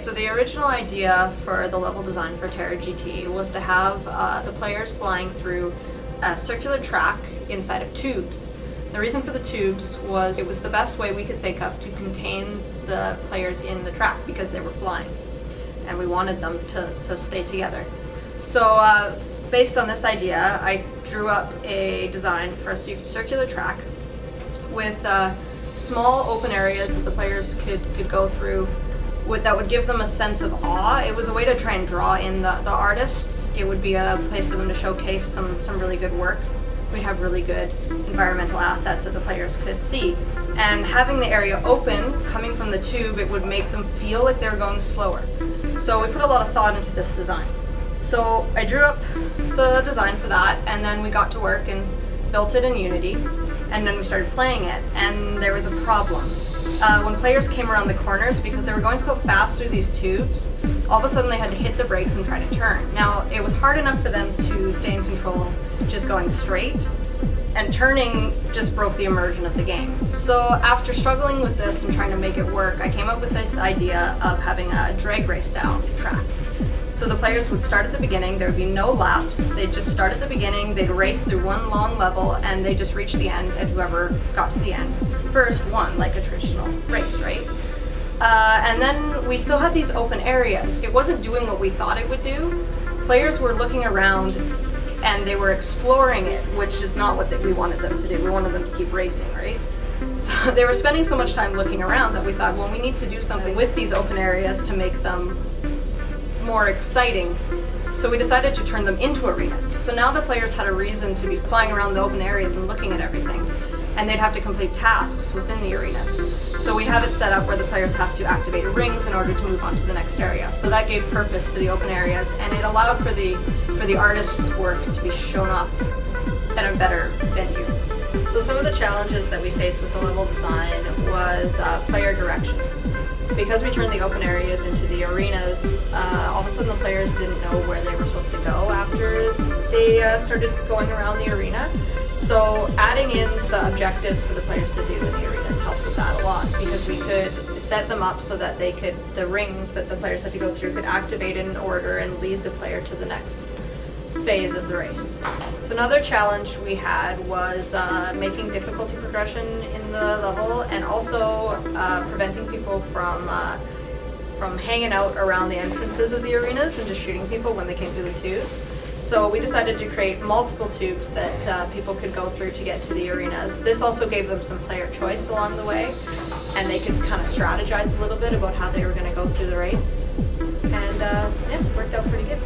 So the original idea for the level design for Terra GT was to have the players flying through a circular track inside of tubes. The reason for the tubes was it was the best way we could think of to contain the players in the track because they were flying, and we wanted them to stay together. So based on this idea, I drew up a design for a circular track with small open areas that the players could go through that would give them a sense of awe. It was a way to try and draw in the artists. It would be a place for them to showcase some really good work. We'd have really good environmental assets that the players could see. And having the area open, coming from the tube, it would make them feel like they were going slower. So we put a lot of thought into this design. So I drew up the design for that, and then we got to work and built it in Unity, and then we started playing it, and there was a problem. When players came around the corners, because they were going so fast through these tubes, all of a sudden they had to hit the brakes and try to turn. Now, it was hard enough for them to stay in control just going straight, and turning just broke the immersion of the game. So after struggling with this and trying to make it work, I came up with this idea of having a drag race style track. So the players would start at the beginning, there would be no laps, they'd just start at the beginning, they'd race through one long level, and they just reach the end, and whoever got to the end first won, like a traditional race, right? And then we still had these open areas. It wasn't doing what we thought it would do. Players were looking around and they were exploring it, which is not what we wanted them to do. We wanted them to keep racing, right? So they were spending so much time looking around that we thought, well, we need to do something with these open areas to make them more exciting. So we decided to turn them into arenas. So now the players had a reason to be flying around the open areas and looking at everything, and they'd have to complete tasks within the arenas. So we have it set up where the players have to activate rings in order to move on to the next area. So that gave purpose to the open areas, and it allowed for the artist's work to be shown off at a better venue. So some of the challenges that we faced with the level design was player direction. Because we turned the open areas into the arenas, all of a sudden the players didn't know where they were supposed to go after they started going around the arena. So adding in the objectives for the players to do in the arenas helped with that a lot, because we could set them up so that the rings that the players had to go through could activate in order and lead the player to the next phase of the race. So another challenge we had was making difficulty progression in the level, and also preventing people from hanging out around the entrances of the arenas and just shooting people when they came through the tubes. So we decided to create multiple tubes that people could go through to get to the arenas. This also gave them some player choice along the way, and they could kind of strategize a little bit about how they were going to go through the race. And yeah, it worked out pretty good.